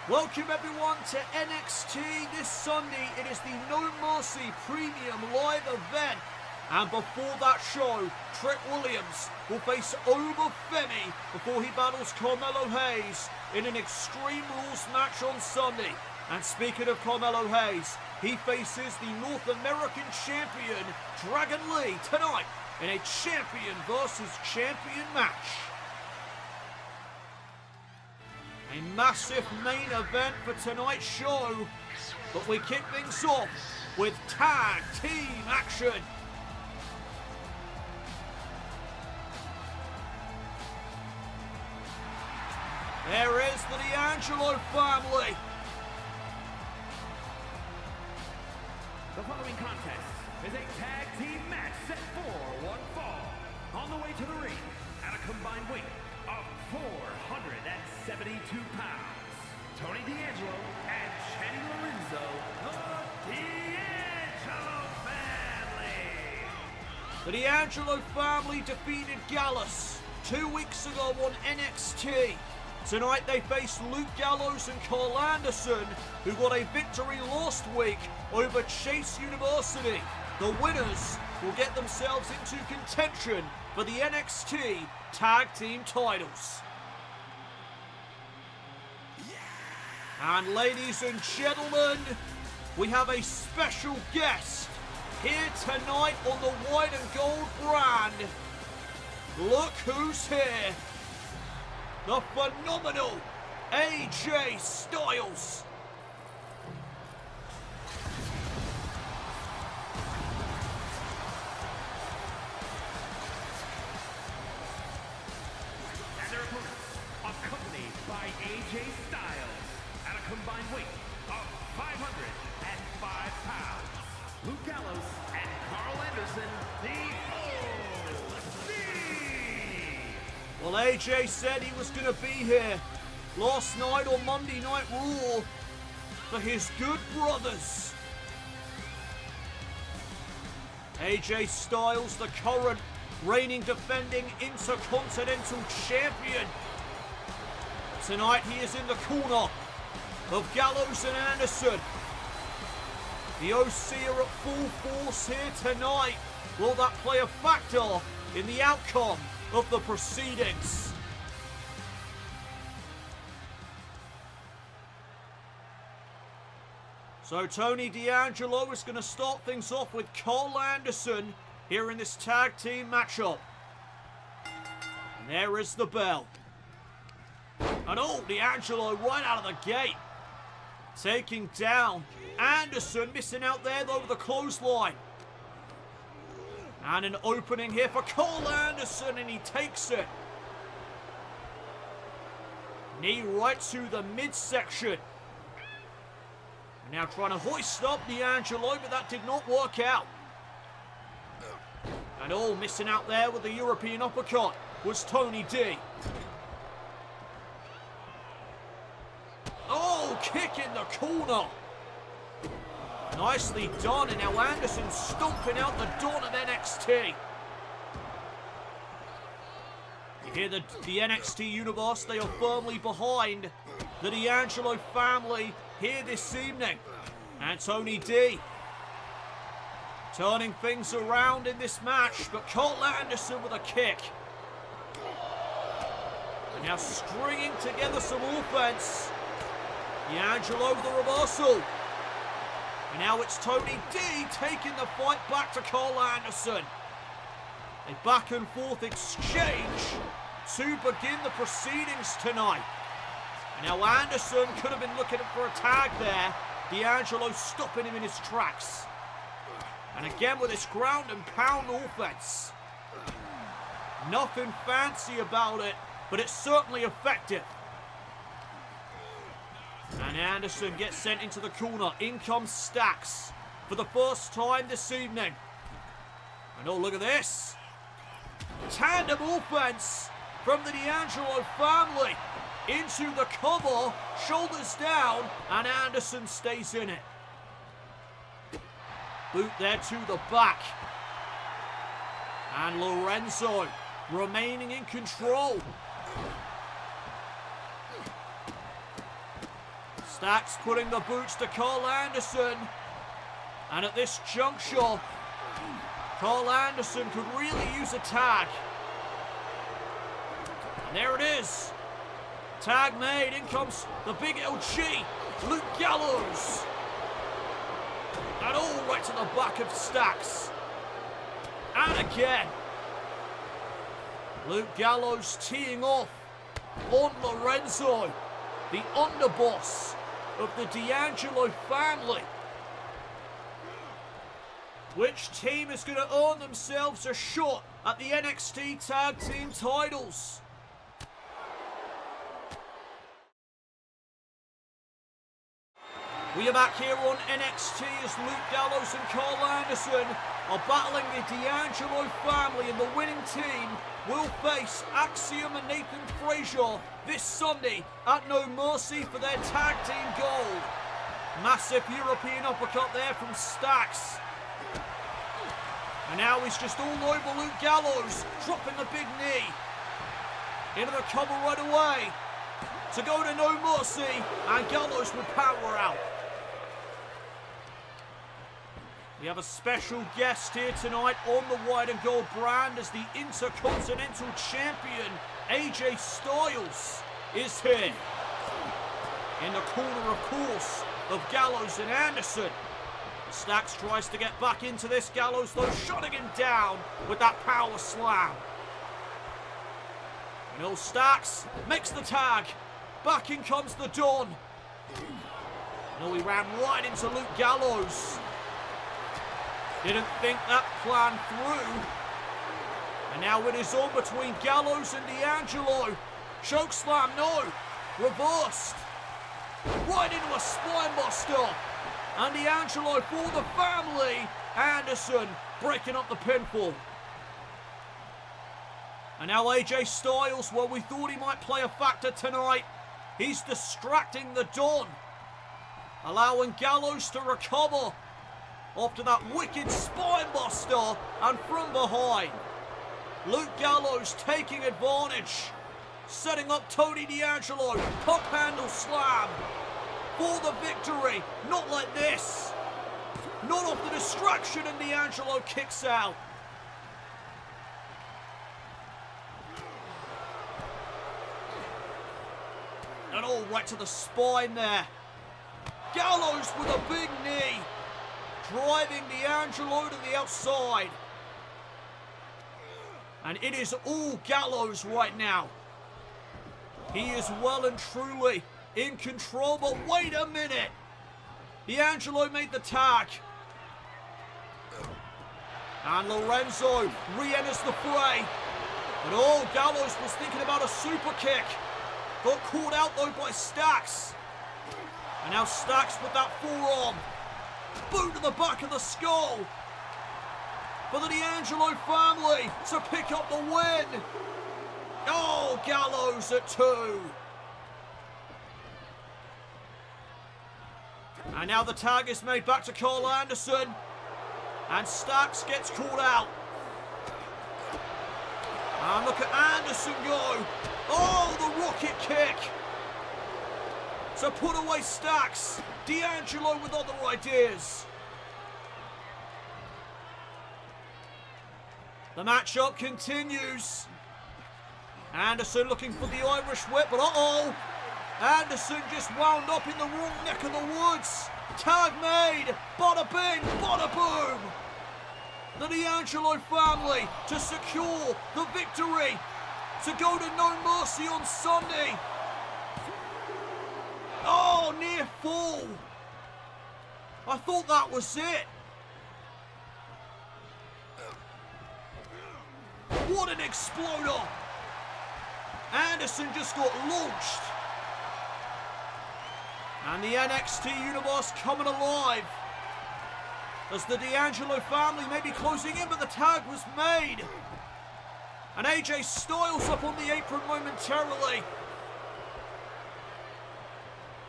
Welcome everyone to NXT this Sunday. It is the No Mercy Premium Live event. And before that show, Trick Williams will face Oba Femi before he battles Carmelo Hayes in an Extreme Rules match on Sunday. And speaking of Carmelo Hayes, he faces the North American champion Dragon Lee tonight in a champion versus champion match. A massive main event for tonight's show, but we kick things off with tag team action. There is the D'Angelo family. The following contest is a tag team match set for one fall. On the way to the ring at a combined weight of 472 pounds, Tony D'Angelo and Channing Lorenzo, the D'Angelo family. The D'Angelo family defeated Gallus 2 weeks ago on NXT. Tonight they face Luke Gallows and Carl Anderson, who got a victory last week over Chase University. The winners will get themselves into contention for the NXT Tag Team titles. And ladies and gentlemen, we have a special guest here tonight on the white and gold brand. Look who's here. The phenomenal A.G.E. Styles. And their opponents, accompanied by A.G.E. Styles, at a combined weight of 505 pounds, Luke Gallows and Carl Anderson, the OC. Well, A.G.E. said he was going to be here last night on Monday Night Raw for his good brothers. A.G.E. Styles, the current reigning defending Intercontinental champion. Tonight he is in the corner of Gallows and Anderson. The OC are at full force here tonight. Will that play a factor in the outcome of the proceedings? So Tony D'Angelo is going to start things off with Carl Anderson here in this tag team matchup. And there is the bell. And D'Angelo right out of the gate, taking down Anderson, missing out there though with the clothesline. And an opening here for Carl Anderson, and he takes it. Knee right to the midsection. And now trying to hoist up D'Angelo, but that did not work out. And missing out there with the European uppercut was Tony D. Kick in the corner. Nicely done, and now Anderson stomping out the dawn of NXT. You hear the NXT universe, they are firmly behind the D'Angelo family here this evening. And Tony D turning things around in this match, but Carl Anderson with a kick. And now stringing together some offense. D'Angelo with the reversal. And now it's Tony D taking the fight back to Carl Anderson. A back and forth exchange to begin the proceedings tonight. And now Anderson could have been looking for a tag there. D'Angelo stopping him in his tracks. And again with this ground and pound offense. Nothing fancy about it, but it's certainly effective. And Anderson gets sent into the corner. In comes Stacks for the first time this evening. And look at this. Tandem offense from the D'Angelo family. Into the cover, shoulders down, and Anderson stays in it. Boot there to the back. And Lorenzo remaining in control. Stacks putting the boots to Carl Anderson. And at this juncture, Carl Anderson could really use a tag. And there it is. Tag made. In comes the big A.G.E, Luke Gallows. And all right to the back of Stacks. And again. Luke Gallows teeing off on Lorenzo, the underboss of the D'Angelo family. Which team is going to earn themselves a shot at the NXT Tag Team titles? We are back here on NXT as Luke Gallows and Carl Anderson are battling the D'Angelo family, and the winning team will face Axiom and Nathan Frazier this Sunday at No Mercy for their tag team gold. Massive European uppercut there from Stacks. And now he's just all over Luke Gallows, dropping a big knee. Into the cover right away. To go to No Mercy, and Gallows will power out. We have a special guest here tonight on the white and gold brand as the Intercontinental Champion, AJ Styles, is here. In the corner, of course, of Gallows and Anderson. Stacks tries to get back into this. Gallows, though, shutting him down with that power slam. And Stacks makes the tag. Back in comes the Don. And he ran right into Luke Gallows. Didn't think that plan through. And now it is on between Gallows and D'Angelo. Chokeslam, no. Reversed. Right into a spinebuster. And D'Angelo for the family. Anderson breaking up the pinfall. And now AJ Styles, well, we thought he might play a factor tonight. He's distracting the Don. Allowing Gallows to recover after that wicked spinebuster, and from behind. Luke Gallows taking advantage. Setting up Tony D'Angelo. Pop handle slam. For the victory. Not like this. Not off the distraction, and D'Angelo kicks out. And all right to the spine there. Gallows with a big knee. Driving D'Angelo to the outside. And it is all Gallows right now. He is well and truly in control, but wait a minute. D'Angelo made the tag. And Lorenzo re-enters the fray. But Gallows was thinking about a super kick. Got caught out though by Stacks. And now Stacks with that forearm. Boot to the back of the skull. For the D'Angelo family to pick up the win. Oh, Gallows at 2. And now the tag is made back to Carl Anderson. And Stacks gets called out. And look at Anderson go. Oh, the rocket kick. To put away Stacks. D'Angelo with other ideas. The matchup continues. Anderson looking for the Irish whip, but Anderson just wound up in the wrong neck of the woods. Tag made. Bada bing, bada boom. The D'Angelo family to secure the victory. To go to No Mercy on Sunday. Oh, near fall. I thought that was it. What an exploder. Anderson just got launched. And the NXT universe coming alive. As the D'Angelo family may be closing in, but the tag was made. And AJ Styles up on the apron momentarily.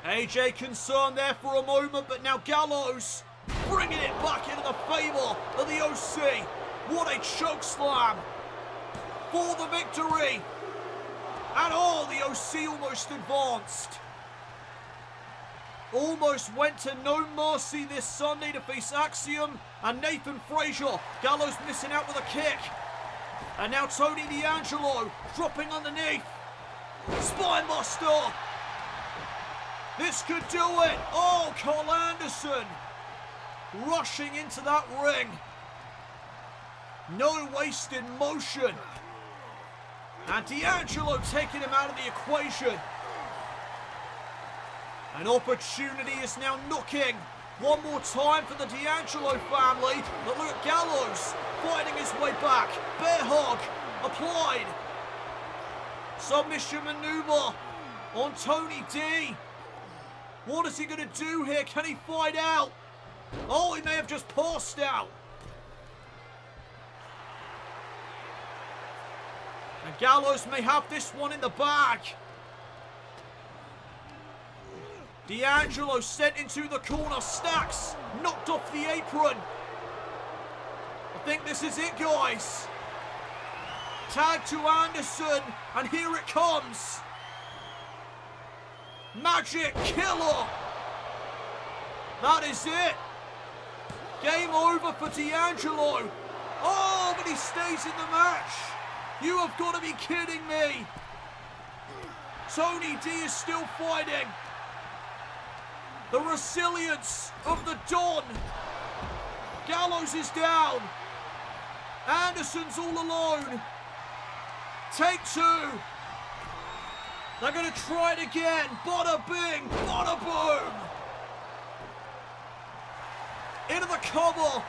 AJ concerned there for a moment, but now Gallows bringing it back into the favor of the OC. What a choke slam for the victory. And the OC almost advanced. almost went to No Mercy this Sunday to face Axiom and Nathan Frazier. Gallows missing out with a kick. And now Tony D'Angelo dropping underneath. Spinebuster. This could do it. Oh, Carl Anderson rushing into that ring. No wasted motion. And D'Angelo taking him out of the equation. An opportunity is now knocking. One more time for the D'Angelo family. But look at Gallows fighting his way back. Bear hug applied. Submission maneuver on Tony D. What is he going to do here? Can he fight out? Oh, he may have just passed out. And Gallows may have this one in the bag. D'Angelo sent into the corner. Stacks knocked off the apron. I think this is it, guys. Tag to Anderson, and here it comes. Magic Killer. That is it. Game over for D'Angelo. Oh, but he stays in the match. You have got to be kidding me. Tony D is still fighting. The resilience of the Don. Gallows is down. Anderson's all alone. Take two. They're going to try it again. Bada bing, bada boom. Into the cover.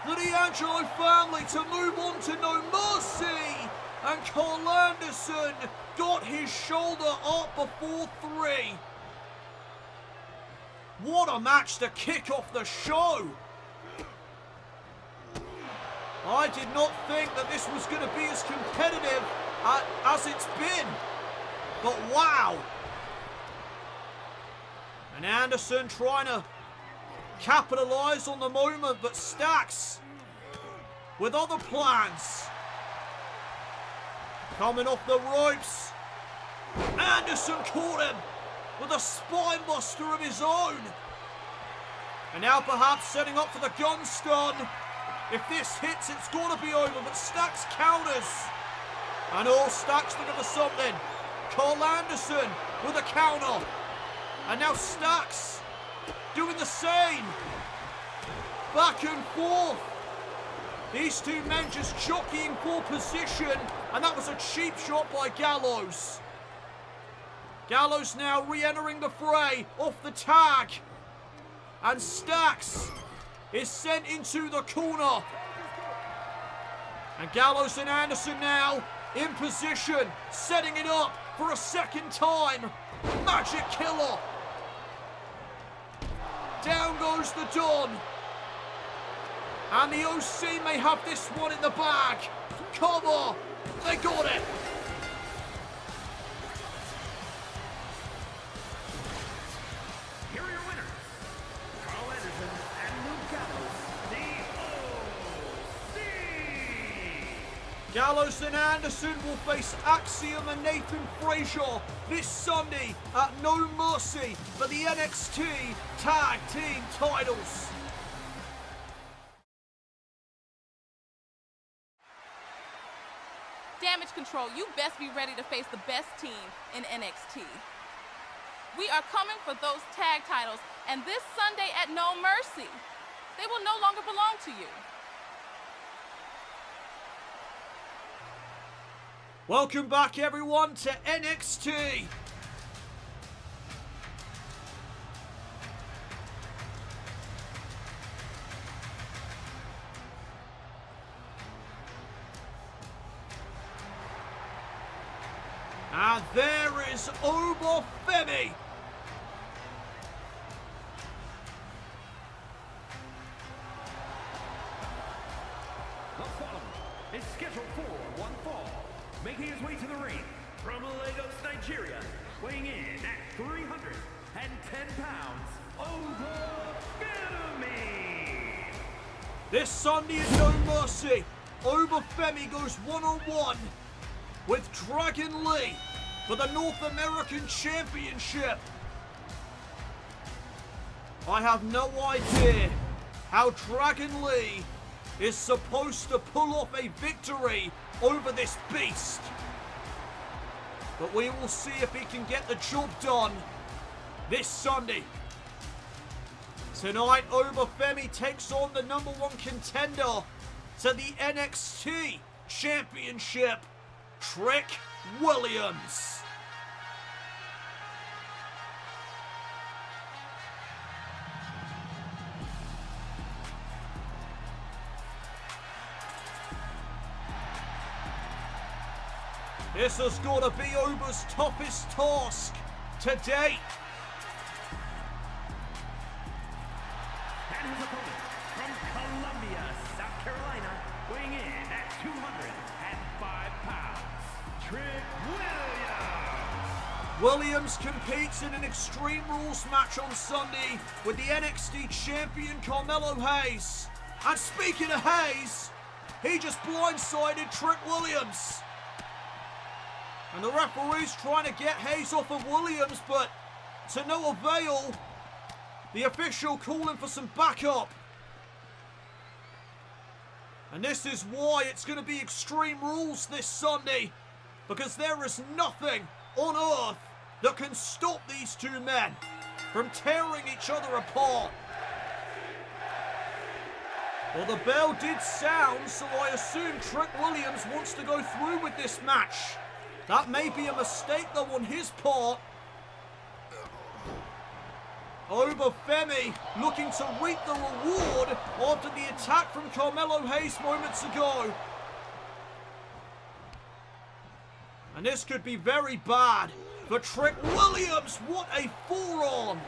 The D'Angelo family to move on to No Mercy. And Carl Anderson got his shoulder up before 3. What a match to kick off the show. I did not think that this was going to be as competitive as it's been. But wow. And Anderson trying to capitalize on the moment, but Stacks with other plans. Coming off the ropes. Anderson caught him with a spine buster of his own. And now perhaps setting up for the gun stun. If this hits, it's got to be over, but Stacks counters. And all Stacks looking for something. Carl Anderson with a counter. And now Stacks doing the same. Back and forth. These two men just jockeying for position. And that was a cheap shot by Gallows. Gallows now re-entering the fray off the tag. And Stacks is sent into the corner. And Gallows and Anderson now in position, setting it up for a second time. Magic Killer. Down goes the Don. And the OC may have this one in the bag. Cover. They got it. Here are your winners, Carl Anderson and Luke Gallows, the OC. Gallows and Anderson will face Axiom and Nathan Frazier this Sunday at No Mercy for the NXT Tag Team titles. Damage Control, you best be ready to face the best team in NXT. We are coming for those tag titles, and this Sunday at No Mercy, they will no longer belong to you. Welcome back, everyone, to NXT. And there is Oba Femi. The following is scheduled for one fall, making his way to the ring from Lagos, Nigeria, weighing in at 310 pounds, Oba Femi. This Sunday at No Mercy, Oba Femi goes one-on-one with Dragon Lee for the North American Championship. I have no idea how Dragon Lee is supposed to pull off a victory over this beast. But we will see if he can get the job done this Sunday. Tonight, Oba Femi takes on the #1 contender to the NXT Championship, Trick Williams. This has got to be Oba's toughest task to date. And his opponent from Columbia, South Carolina, weighing in at 205 pounds, Trick Williams. Williams competes in an Extreme Rules match on Sunday with the NXT champion Carmelo Hayes. And speaking of Hayes, he just blindsided Trick Williams. And the referee's trying to get Hayes off of Williams, but to no avail. The official calling for some backup. And this is why it's going to be Extreme Rules this Sunday. Because there is nothing on earth that can stop these two men from tearing each other apart. Well, the bell did sound, so I assume Trick Williams wants to go through with this match. That may be a mistake though on his part. Oba Femi looking to reap the reward after the attack from Carmelo Hayes moments ago. And this could be very bad for Trick Williams. What a forearm.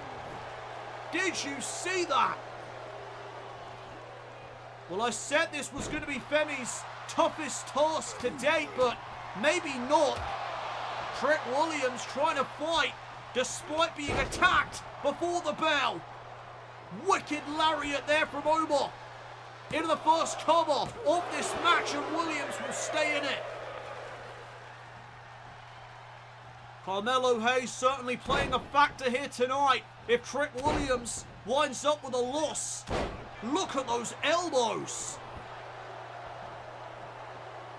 Did you see that? Well, I said this was going to be Femi's toughest task to date, but maybe not. Trick Williams trying to fight despite being attacked before the bell. Wicked lariat there from Oba. Into the first cover of this match, and Williams will stay in it. Carmelo Hayes certainly playing a factor here tonight if Trick Williams winds up with a loss. Look at those elbows.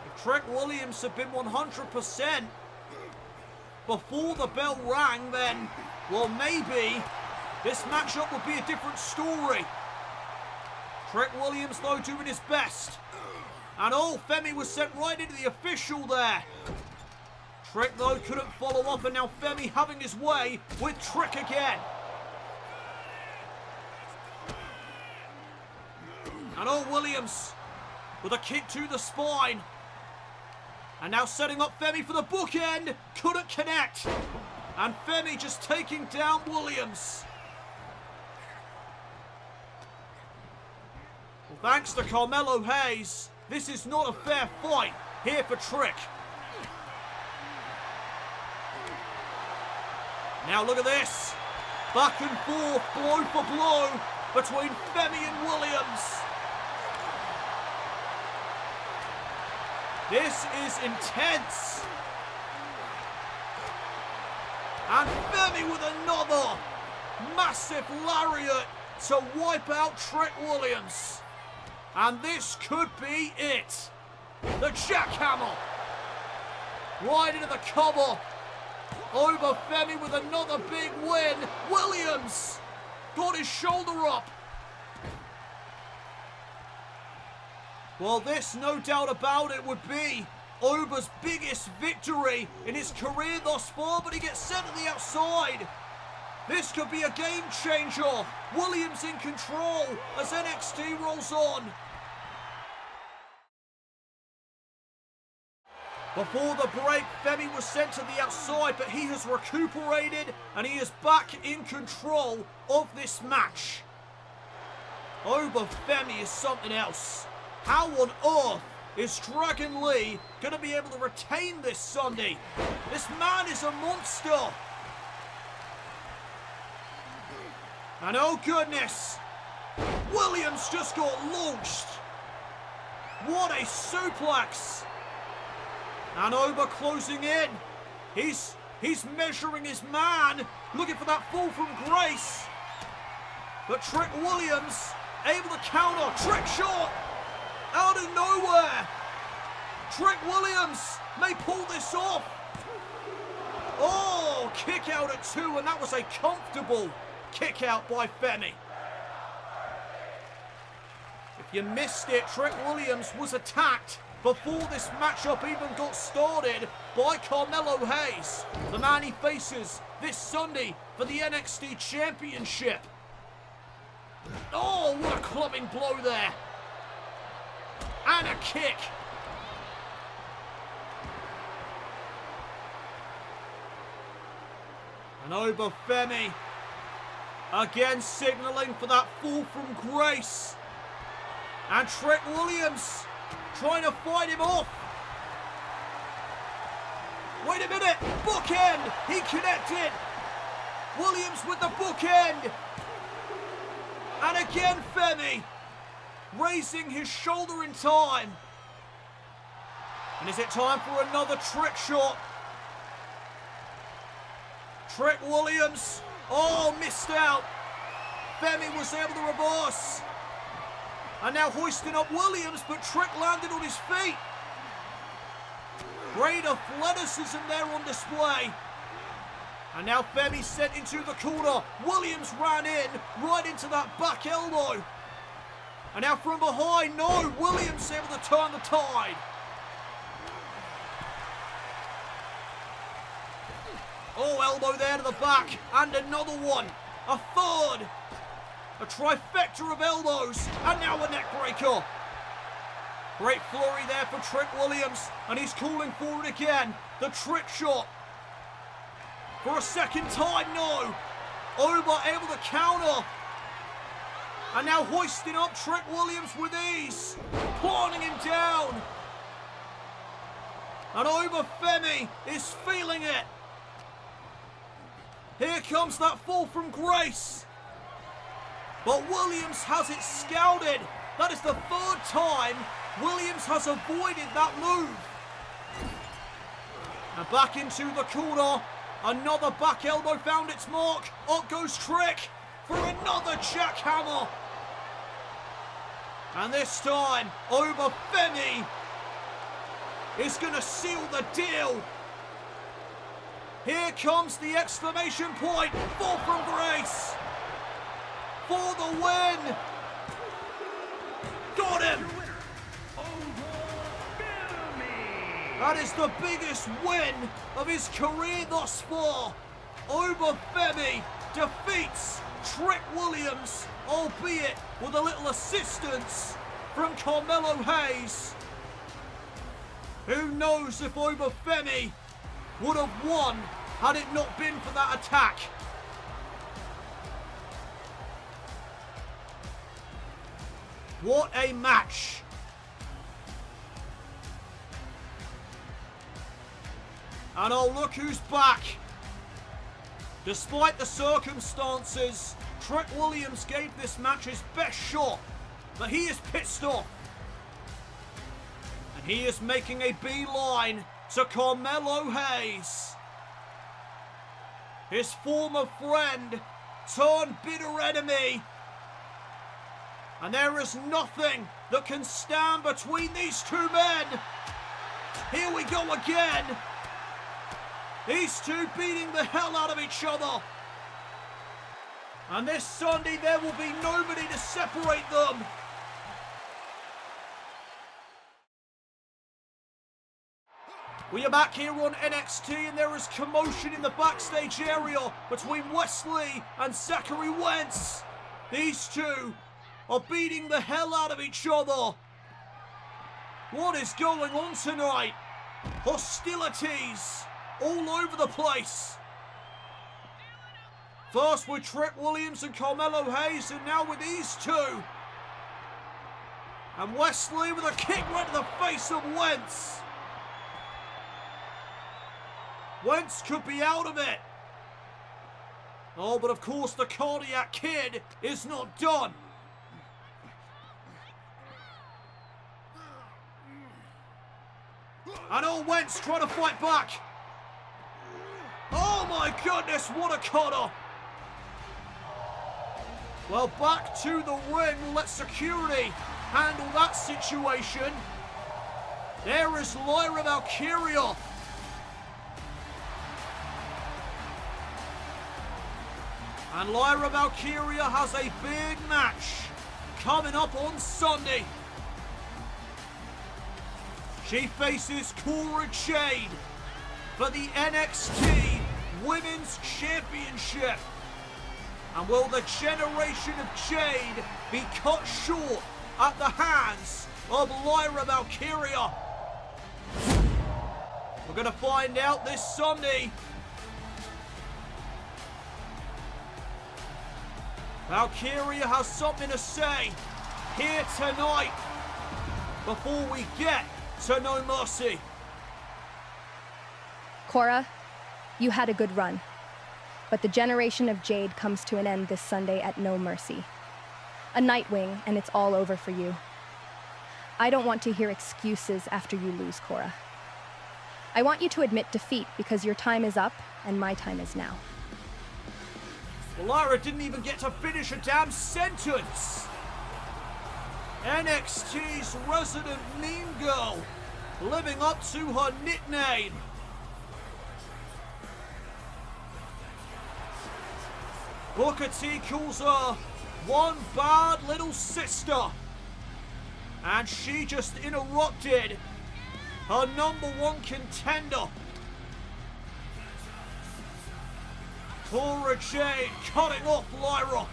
If Trick Williams had been 100% before the bell rang, then, well, maybe this matchup would be a different story. Trick Williams, though, doing his best. And oh, Femi was sent right into the official there. Trick, though, couldn't follow up, and now Femi having his way with Trick again. And oh, Williams with a kick to the spine. And now setting up Femi for the bookend. Couldn't connect. And Femi just taking down Williams. Well, thanks to Carmelo Hayes, this is not a fair fight here for Trick. Now look at this. Back and forth, blow for blow between Femi and Williams. This is intense. And Femi with another massive lariat to wipe out Trick Williams. And this could be it. The jackhammer. Right into the cover. Oba Femi with another big win. Williams got his shoulder up. Well, this, no doubt about it, would be Oba's biggest victory in his career thus far, but he gets sent to the outside. This could be a game changer. Williams in control as NXT rolls on. Before the break, Femi was sent to the outside, but he has recuperated and he is back in control of this match. Oba Femi is something else. How on earth is Dragon Lee going to be able to retain this Sunday? This man is a monster. And oh goodness, Williams just got launched. What a suplex. And Oba closing in. He's measuring his man, looking for that fall from grace. But Trick Williams able to counter. Trick shot out of nowhere. Trick Williams may pull this off. Oh, kick out at 2, and that was a comfortable kick out by Femi. If you missed it, Trick Williams was attacked before this matchup even got started by Carmelo Hayes, the man he faces this Sunday for the NXT Championship. Oh, what a clubbing blow there. And a kick. And Oba Femi again signalling for that fall from grace. And Trick Williams trying to fight him off. Wait a minute, bookend, he connected. Williams with the bookend. And again Femi raising his shoulder in time. And is it time for another trick shot? Trick Williams, oh, missed out. Femi was able to reverse. And now hoisting up Williams, but Trick landed on his feet. Great athleticism there on display. And now Femi sent into the corner. Williams ran in, right into that back elbow. And now from behind, no, Williams able to turn the tide. Oh, elbow there to the back, and another one, a third, a trifecta of elbows, and now a neck breaker. Great flurry there for Trick Williams, and he's calling for it again, the trick shot. For a second time, no. Oba able to counter. And now hoisting up Trick Williams with ease, planting him down. And Oba Femi is feeling it. Here comes that fall from grace. But Williams has it scouted. That is the third time Williams has avoided that move. And back into the corner. Another back elbow found its mark. Up goes Trick for another jackhammer. And this time, Oba Femi is going to seal the deal. Here comes the exclamation point. Fall from grace. For the win. Got him. That is the biggest win of his career thus far. Oba Femi defeats Trick Williams, albeit with a little assistance from Carmelo Hayes. Who knows if Oba Femi would have won had it not been for that attack. What a match. And oh, look who's back. Despite the circumstances, Trick Williams gave this match his best shot, but he is pissed off. And he is making a beeline to Carmelo Hayes. His former friend turned bitter enemy. And there is nothing that can stand between these two men. Here we go again. These two beating the hell out of each other. And this Sunday there will be nobody to separate them. We are back here on NXT and there is commotion in the backstage area between Wes Lee and Zachary Wentz. These two are beating the hell out of each other. What is going on tonight? Hostilities all over the place. First with Trick Williams and Carmelo Hayes, and now with these two. And Wes Lee with a kick right to the face of Wentz. Wentz could be out of it. Oh, but of course the Cardiac Kid is not done. And oh, Wentz trying to fight back. Oh my goodness, what a cutter. Well, back to the ring. We'll let security handle that situation. There is Lyra Valkyria. And Lyra Valkyria has a big match coming up on Sunday. She faces Cora Jade for the NXT Women's Championship. And will the generation of Jade be cut short at the hands of Lyra Valkyria? We're going to find out this Sunday. Valkyria has something to say here tonight before we get to No Mercy. Cora, you had a good run. But the generation of Jade comes to an end this Sunday at No Mercy. A Nightwing, and it's all over for you. I don't want to hear excuses after you lose, Cora. I want you to admit defeat because your time is up and my time is now. Well, Lyra didn't even get to finish a damn sentence. NXT's resident mean girl, living up to her nickname. Booker T calls her one bad little sister. And she just interrupted her #1 contender. Cora Jade cutting off Lyra.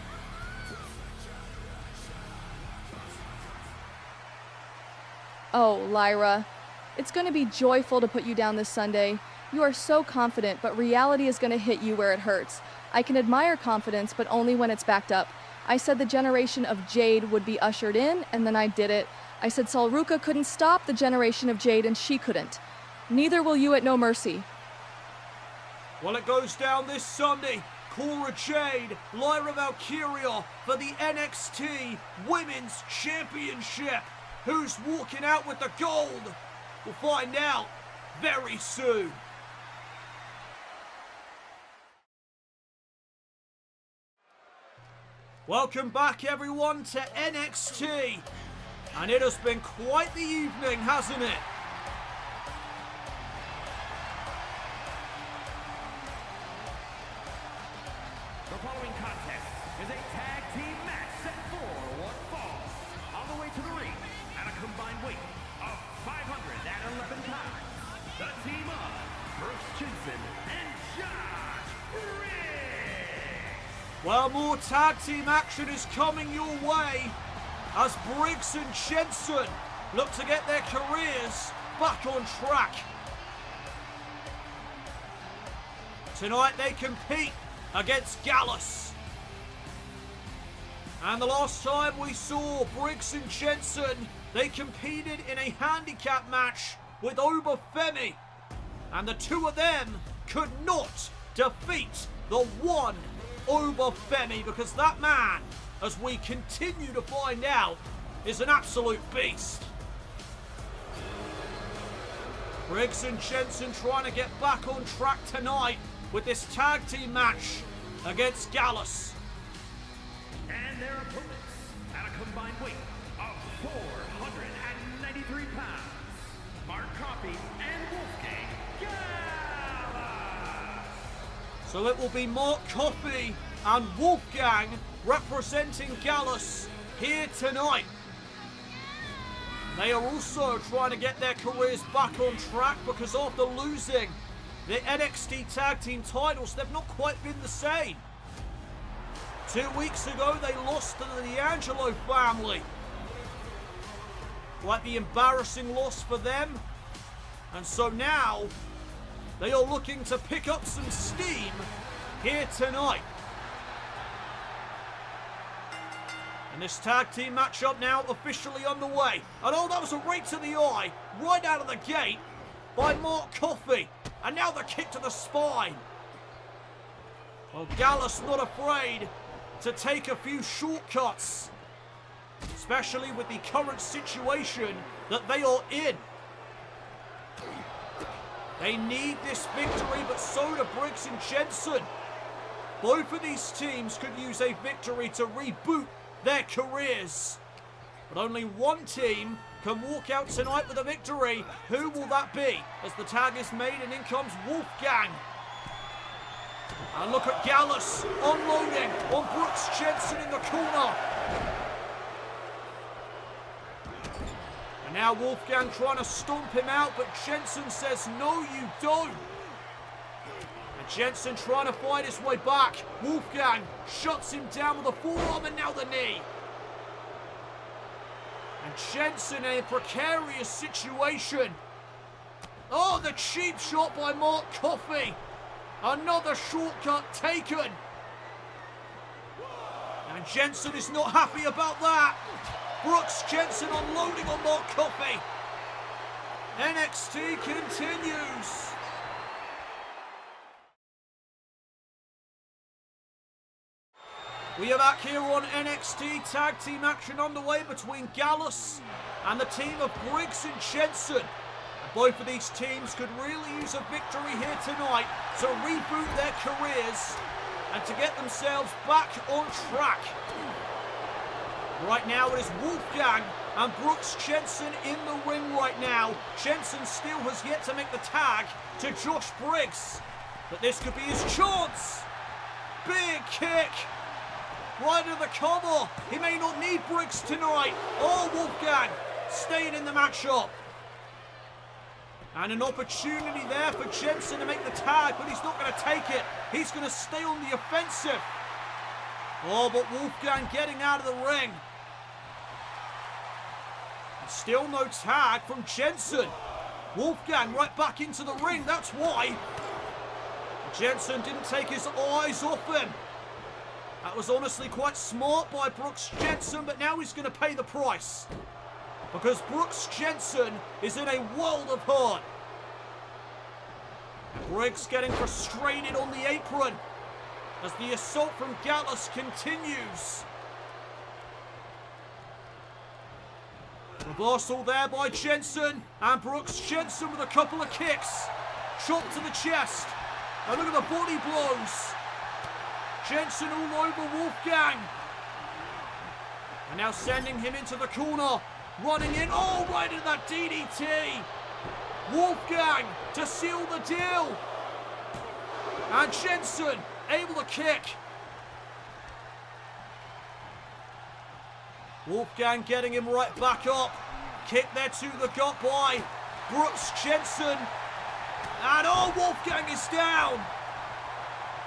Oh, Lyra, it's going to be joyful to put you down this Sunday. You are so confident, but reality is going to hit you where it hurts. I can admire confidence, but only when it's backed up. I said the generation of Jade would be ushered in, and then I did it. I said Sol Ruca couldn't stop the generation of Jade, and she couldn't. Neither will you at No Mercy. Well, it goes down this Sunday. Cora Jade, Lyra Valkyria for the NXT Women's Championship. Who's walking out with the gold? We'll find out very soon. Welcome back, everyone, to NXT. And it has been quite the evening, hasn't it? The following contest is a tag team match set for one fall. On the way to the ring at a combined weight of 511 pounds, the team of Brooks Jensen and Josh Briggs. Well, more tag team action is coming your way as Briggs and Jensen look to get their careers back on track. Tonight they compete against Gallus. And the last time we saw Briggs and Jensen, they competed in a handicap match with Oba Femi. And the two of them could not defeat the one Oba Femi, because that man, as we continue to find out, is an absolute beast. Briggs and Jensen trying to get back on track tonight with this tag team match against Gallus. And their opponents at a combined weight of 493 pounds, Mark Coffey and Wolfgang Gallus. So it will be Mark Coffey and Wolfgang representing Gallus here tonight. They are also trying to get their careers back on track because after losing the NXT Tag Team titles, they've not quite been the same. 2 weeks ago, they lost to the D'Angelo family. Quite the embarrassing loss for them. And so now, they are looking to pick up some steam here tonight. And this tag team matchup now officially underway. And oh, that was a right to the eye, right out of the gate by Mark Coffey. And now the kick to the spine. Well, Gallus not afraid to take a few shortcuts, especially with the current situation that they are in. They need this victory, but so do Briggs and Jensen. Both of these teams could use a victory to reboot their careers. But only one team can walk out tonight with a victory. Who will that be? As the tag is made and in comes Wolfgang. And look at Gallus unloading on Brooks Jensen in the corner. And now Wolfgang trying to stomp him out, but Jensen says, no, you don't. And Jensen trying to fight his way back. Wolfgang shuts him down with a forearm and now the knee. And Jensen in a precarious situation. Oh, the cheap shot by Mark Coffey. Another shortcut taken. And Jensen is not happy about that. Brooks Jensen unloading on Mark Coffey. NXT continues. We are back here on NXT Tag Team action underway between Gallus and the team of Briggs and Jensen. And both of these teams could really use a victory here tonight to reboot their careers and to get themselves back on track. Right now it is Wolfgang and Brooks Jensen in the ring right now. Jensen still has yet to make the tag to Josh Briggs. But this could be his chance. Big kick. Right into the cover. He may not need Briggs tonight. Oh, Wolfgang staying in the matchup. And an opportunity there for Jensen to make the tag, but he's not going to take it. He's going to stay on the offensive. Oh, but Wolfgang getting out of the ring. Still no tag from Jensen. Wolfgang right back into the ring, that's why. Jensen didn't take his eyes off him. That was honestly quite smart by Brooks Jensen, but now he's going to pay the price. Because Brooks Jensen is in a world of hurt. Briggs getting frustrated on the apron as the assault from Gallus continues. Reversal there by Jensen, and Brooks Jensen with a couple of kicks. Shot to the chest. And look at the body blows. Jensen all over Wolfgang. And now sending him into the corner. Running in, oh, right into that DDT. Wolfgang to seal the deal. And Jensen able to kick. Wolfgang getting him right back up. Kick there to the gut by Brooks Jensen. And oh, Wolfgang is down.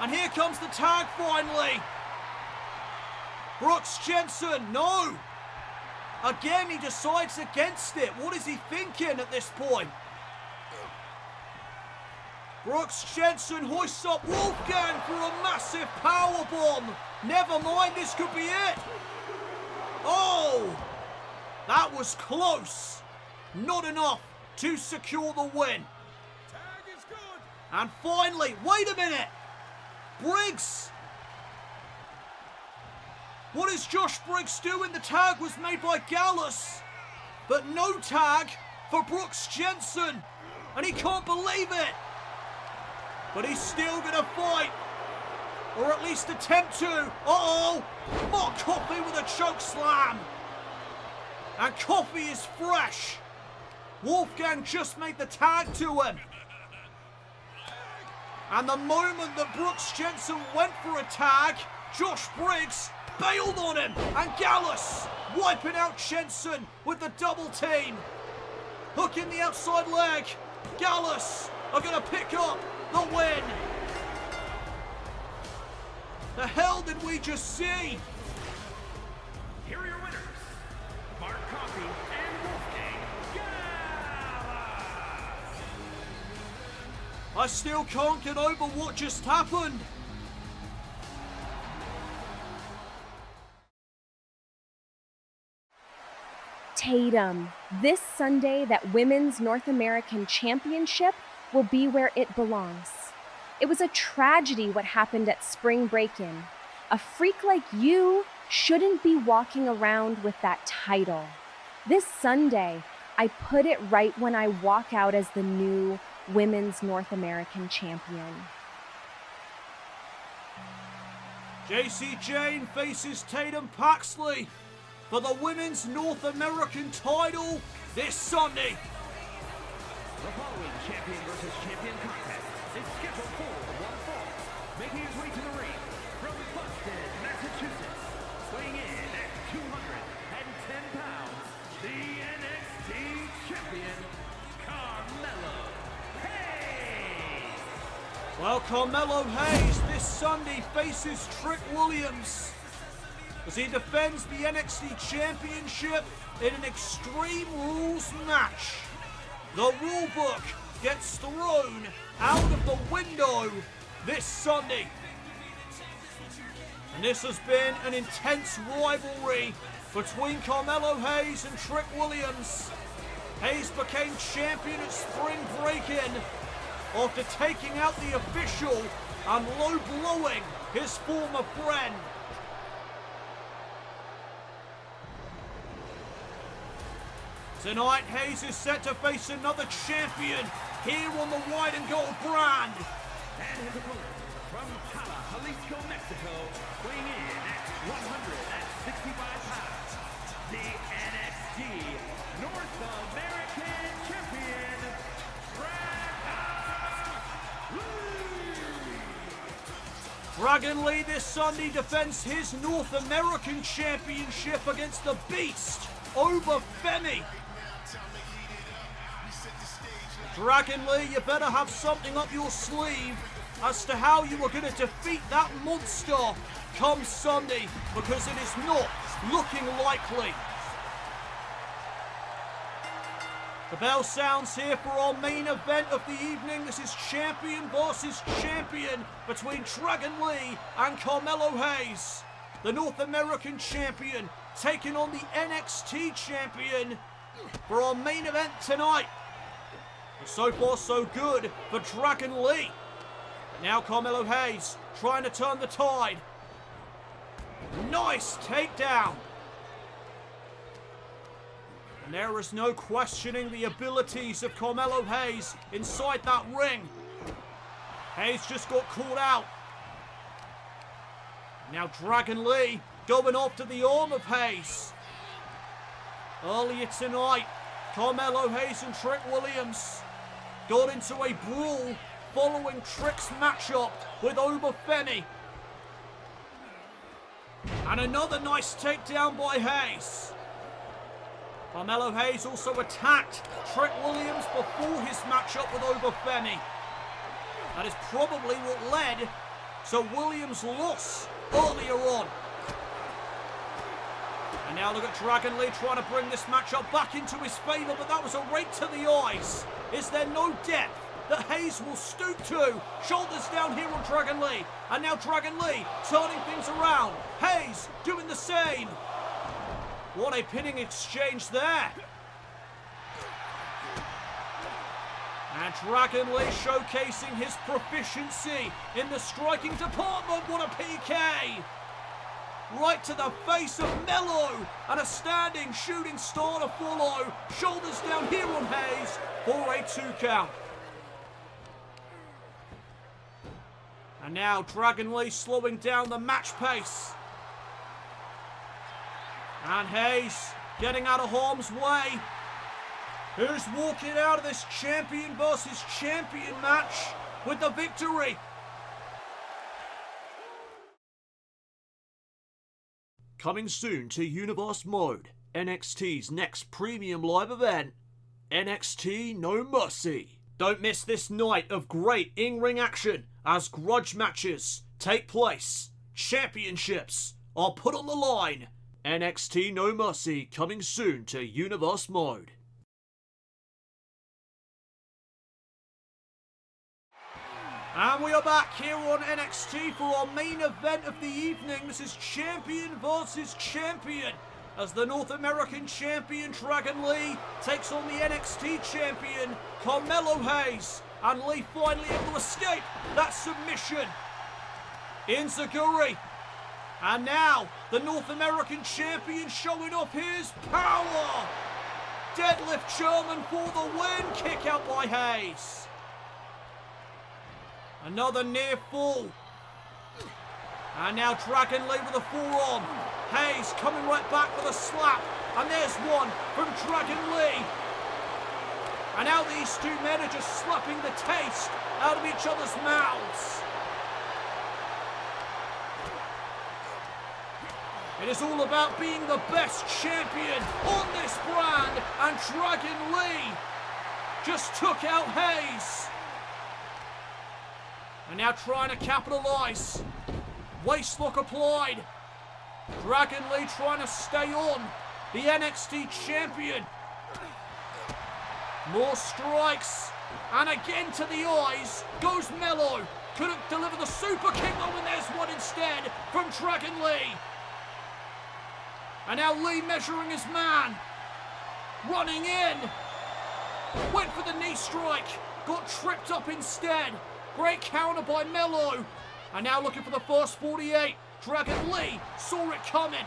And here comes the tag finally. Brooks Jensen, no. Again, he decides against it. What is he thinking at this point? Brooks Jensen hoists up Wolfgang for a massive powerbomb. Never mind, this could be it. Oh, that was close. Not enough to secure the win. Tag is good. And finally, wait a minute. Briggs. What is Josh Briggs doing? The tag was made by Gallus, but no tag for Brooks Jensen. And he can't believe it. But he's still going to fight. Or at least attempt to. Uh-oh! Mark Coffey with a choke slam. And Coffey is fresh. Wolfgang just made the tag to him. And the moment that Brooks Jensen went for a tag, Josh Briggs bailed on him. And Gallus wiping out Jensen with the double team. Hook in the outside leg. Gallus are going to pick up the win. The hell did we just see? Here are your winners, Mark Coffey and Wolfgang Gallus. I still can't get over what just happened. Tatum, this Sunday that Women's North American Championship will be where it belongs. It was a tragedy what happened at Spring Break-In. A freak like you shouldn't be walking around with that title. This Sunday, I put it right when I walk out as the new Women's North American Champion. Jacy Jayne faces Tatum Paxley for the Women's North American title this Sunday. The following champion versus champion contest is scheduled for one fall. Making his way to the ring from Boston, Massachusetts, weighing in at 210 pounds, the NXT champion, Carmelo Hayes. Well, Carmelo Hayes this Sunday faces Trick Williams as he defends the NXT Championship in an Extreme Rules match. The rulebook gets thrown out of the window this Sunday. And this has been an intense rivalry between Carmelo Hayes and Trick Williams. Hayes became champion at Spring Break-In after taking out the official and low-blowing his former friend. Tonight, Hayes is set to face another champion here on the white and gold brand. And his opponent from Tala, Jalisco, Mexico, weighing in at 165 pounds, the NXT North American champion, Dragon Lee this Sunday defends his North American Championship against the Beast, Oba Femi. Dragon Lee, you better have something up your sleeve as to how you are going to defeat that monster come Sunday, because it is not looking likely. The bell sounds here for our main event of the evening. This is champion versus champion between Dragon Lee and Carmelo Hayes. The North American champion taking on the NXT champion for our main event tonight. So far, so good for Dragon Lee. But now Carmelo Hayes trying to turn the tide. Nice takedown. And there is no questioning the abilities of Carmelo Hayes inside that ring. Hayes just got caught out. Now Dragon Lee going after the arm of Hayes. Earlier tonight, Carmelo Hayes and Trick Williams got into a brawl following Trick's matchup with Oba Femi. And another nice takedown by Hayes. Carmelo Hayes also attacked Trick Williams before his matchup with Oba Femi. That is probably what led to Williams' loss earlier on. And now look at Dragon Lee trying to bring this matchup back into his favour, but that was a right to the eyes. Is there no depth that Hayes will stoop to? Shoulders down here on Dragon Lee. And now Dragon Lee turning things around. Hayes doing the same. What a pinning exchange there. And Dragon Lee showcasing his proficiency in the striking department. What a PK. Right to the face of Melo, and a standing shooting star to follow. Shoulders down here on Hayes for a 2 count. And now Dragon Lee slowing down the match pace. And Hayes getting out of harm's way. Who's walking out of this champion versus champion match with the victory? Coming soon to Universe Mode, NXT's next premium live event, NXT No Mercy. Don't miss this night of great in-ring action as grudge matches take place. Championships are put on the line. NXT No Mercy coming soon to Universe Mode. And we are back here on NXT for our main event of the evening. This is champion versus champion, as the North American champion Dragon Lee takes on the NXT champion Carmelo Hayes. And Lee finally able to escape that submission. Zachary. And now the North American champion showing off his power. Deadlift German for the win. Kick out by Hayes. Another near fall. And now Dragon Lee with a forearm. Hayes coming right back with a slap. And there's one from Dragon Lee. And now these two men are just slapping the taste out of each other's mouths. It is all about being the best champion on this brand, and Dragon Lee just took out Hayes. And now trying to capitalise. Waistlock applied. Dragon Lee trying to stay on. The NXT champion. More strikes. And again to the eyes goes Melo. Couldn't deliver the super kick though, and there's one instead from Dragon Lee. And now Lee measuring his man. Running in. Went for the knee strike. Got tripped up instead. Great counter by Melo. And now looking for the first 48. Dragon Lee saw it coming.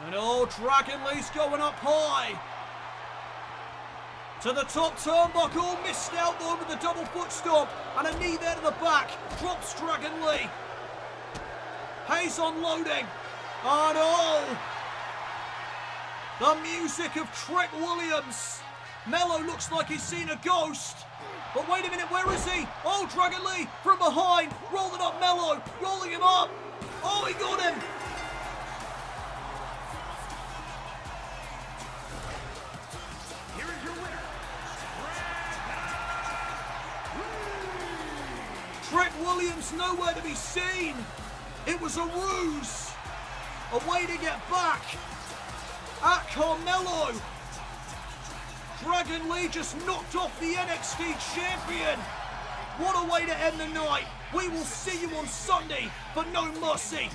And oh, Dragon Lee's going up high. To the top turnbuckle. Missed out though with the double foot stomp. And a knee there to the back. Drops Dragon Lee. Hayes unloading. Oh no! The music of Trent Williams. Melo looks like he's seen a ghost. But wait a minute, where is he? Oh, Dragon Lee from behind. Rolling up Melo. Rolling him up. Oh, he got him. Here is your winner, Trent Williams nowhere to be seen. It was a ruse. A way to get back at Carmelo. Dragon Lee just knocked off the NXT champion. What a way to end the night. We will see you on Sunday for No Mercy.